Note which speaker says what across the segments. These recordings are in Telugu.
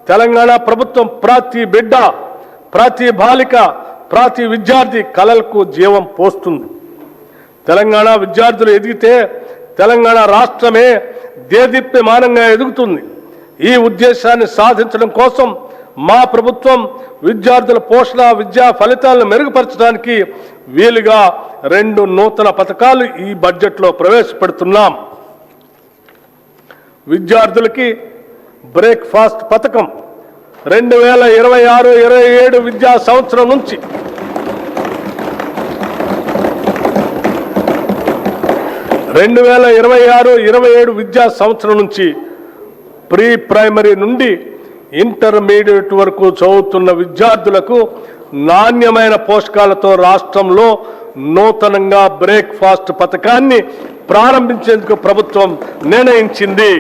Speaker 1: తెలంగాణ ప్రభుత్వం ప్రతి బిడ్డ, ప్రతి బాలిక, ప్రతి విద్యార్థి కలలకు జీవం పోస్తుంది. తెలంగాణ విద్యార్థులు ఎదిగితే తెలంగాణ రాష్ట్రమే దేదీప్యమానంగా ఎదుగుతుంది. ఈ ఉద్దేశాన్ని సాధించడం కోసం మా ప్రభుత్వం విద్యార్థుల పోషణ, విద్యా ఫలితాలను మెరుగుపరచడానికి వీలుగా 2 నూతన పథకాలు ఈ బడ్జెట్లో ప్రవేశపెడుతున్నాం. విద్యార్థులకి బ్రేక్ఫాస్ట్ పథకం 2026-27 విద్యా సంవత్సరం నుంచి 2026-27 విద్యా సంవత్సరం నుంచి ప్రీ ప్రైమరీ నుండి ఇంటర్మీడియట్ వరకు చదువుతున్న విద్యార్థులకు నాణ్యమైన పోషకాలతో రాష్ట్రంలో నూతనంగా బ్రేక్ఫాస్ట్ పథకాన్ని ప్రారంభించేందుకు ప్రభుత్వం నిర్ణయించింది.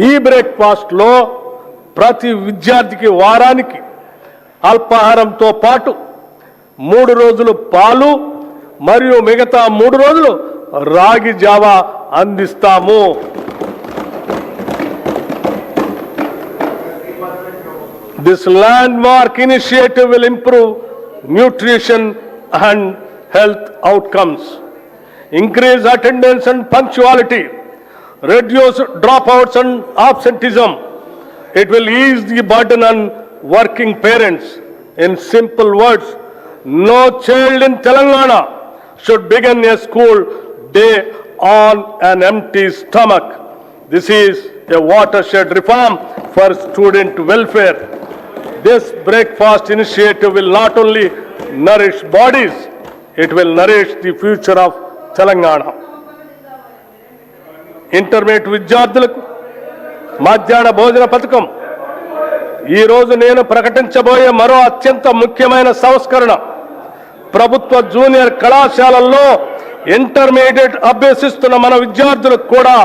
Speaker 1: ఈ బ్రేక్ఫాస్ట్లో ప్రతి విద్యార్థికి వారానికి అల్పాహారంతో పాటు 3 రోజులు పాలు మరియు మిగతా 3 రోజులు రాగి జావా అందిస్తాము. This landmark initiative will improve nutrition and health outcomes, increase attendance and punctuality, reduce dropouts and absenteeism. It will ease the burden on working parents. In simple words, no child in Telangana should begin a school day on an empty stomach. This is a watershed reform for student welfare. This breakfast initiative will not only nourish bodies, it will nourish the future of Telangana. Intermediate విద్యార్థులకు మధ్యాహ్న భోజన పథకం ఈ రోజు నేను ప్రకటించబోయే మరో అత్యంత ముఖ్యమైన సంస్కరణ. ప్రభుత్వ జూనియర్ కళాశాలల్లో ఇంటర్మీడియట్ అభ్యసిస్తున్న మన విద్యార్థులకు కూడా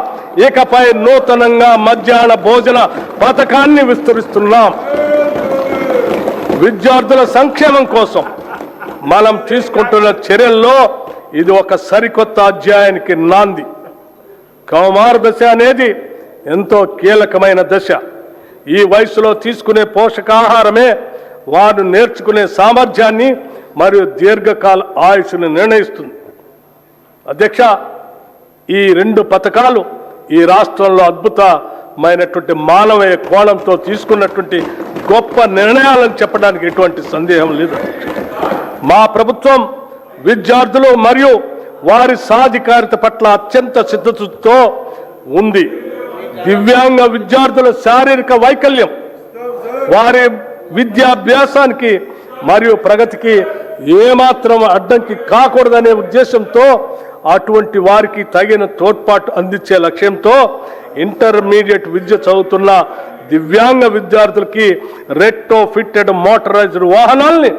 Speaker 1: ఇకపై నూతనంగా మధ్యాహ్న భోజన పథకాన్ని విస్తరిస్తున్నాం. విద్యార్థుల సంక్షేమం కోసం మనం తీసుకుంటున్న చర్యల్లో ఇది ఒక సరికొత్త అధ్యాయానికి నాంది. కౌమార దశ అనేది ఎంతో కీలకమైన దశ. ఈ వయసులో తీసుకునే పోషకాహారమే వారు నేర్చుకునే సామర్థ్యాన్ని మరియు దీర్ఘకాల ఆయుష్ను నిర్ణయిస్తుంది. అధ్యక్ష, ఈ 2 పథకాలు ఈ రాష్ట్రంలో అద్భుతమైనటువంటి మానవీయ కోణంతో తీసుకున్నటువంటి గొప్ప నిర్ణయాలను చెప్పడానికి ఎటువంటి సందేహం లేదు. మా ప్రభుత్వం విద్యార్థులు మరియు వారి సాధికారిత పట్ల అత్యంత సిద్ధతతో ఉంది. దివ్యాంగ విద్యార్థుల శారీరక వైకల్యం వారి విద్యాభ్యాసానికి మరియు ప్రగతికి ఏమాత్రం అడ్డంకి కాకూడదనే ఉద్దేశంతో అటువంటి వారికి తగిన తోడ్పాటు అందించే లక్ష్యంతో ఇంటర్మీడియట్ విద్య చదువుతున్న దివ్యాంగ విద్యార్థులకి రెట్రోఫిట్టెడ్ మోటరైజ్డ్ వాహనాల్ని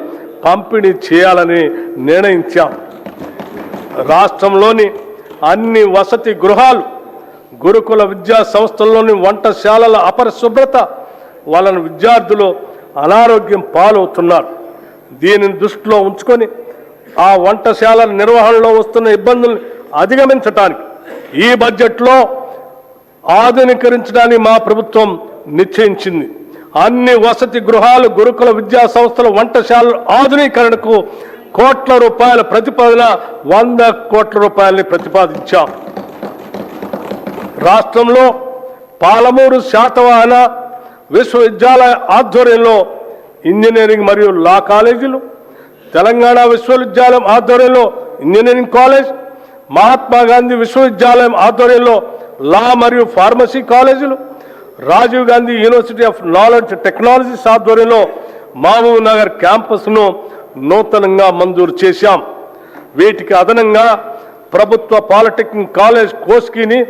Speaker 1: పంపిణీ చేయాలని నిర్ణయించాం. రాష్ట్రంలోని అన్ని వసతి గృహాలు, గురుకుల విద్యా సంస్థల్లోని వంటశాలల అపరిశుభ్రత వలన విద్యార్థులు అనారోగ్యం పాలవుతున్నారు. దీనిని దృష్టిలో ఉంచుకొని ఆ వంటశాలల నిర్వహణలో వస్తున్న ఇబ్బందులను అధిగమించడానికి ఈ బడ్జెట్లో ఆధునీకరించడానికి మా ప్రభుత్వం నిశ్చయించింది. అన్ని వసతి గృహాలు, గురుకుల విద్యా సంస్థల వంటశాలల ఆధునీకరణకు కోట్ల రూపాయల ప్రతిపాదన 100 కోట్ల రూపాయలని ప్రతిపాదించాం. రాష్ట్రంలో పాలమూరు శాతవాహన విశ్వవిద్యాలయ ఆధ్వర్యంలో ఇంజనీరింగ్ మరియు లా కాలేజీలు, తెలంగాణ విశ్వవిద్యాలయం ఆధ్వర్యంలో ఇంజనీరింగ్ కాలేజ్, మహాత్మా గాంధీ విశ్వవిద్యాలయం ఆధ్వర్యంలో లా మరియు ఫార్మసీ కాలేజీలు, Rajiv Gandhi university of knowledge technologies ఆధ్వర్యంలో మహబూబ్ నగర్ క్యాంపస్ను నూతనంగా మంజూరు చేశాం. వీటికి అదనంగా ప్రభుత్వ పాలిటెక్నిక్ కాలేజ్ కోస్గిని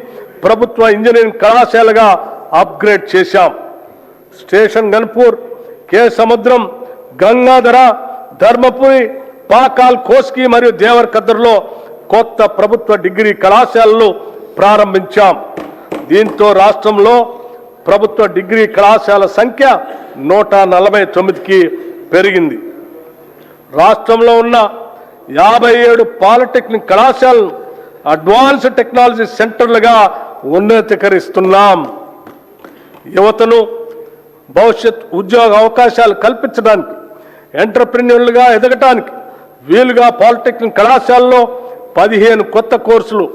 Speaker 1: ప్రభుత్వ ఇంజనీరింగ్ కళాశాలగా అప్గ్రేడ్ చేశాం. స్టేషన్ గన్పూర్, కే సముద్రం, గంగాధర, ధర్మపురి, పాకాల్, కోస్గి మరియు దేవరకద్రలో కొత్త ప్రభుత్వ డిగ్రీ కళాశాలలు ప్రారంభించాం. దీంతో రాష్ట్రంలో ప్రభుత్వ డిగ్రీ కళాశాల సంఖ్య 149కి పెరిగింది. రాష్ట్రంలో ఉన్న 57 పాలిటెక్నిక్ కళాశాలను అడ్వాన్స్డ్ టెక్నాలజీ సెంటర్లుగా ఉన్నతీకరిస్తున్నాం. యువతను భవిష్యత్ ఉద్యోగ అవకాశాలు కల్పించడానికి, ఎంటర్‌ప్రెన్యూర్లుగా ఎదగటానికి వీలుగా పాలిటెక్నిక్ కళాశాలలో 15 కొత్త కోర్సులు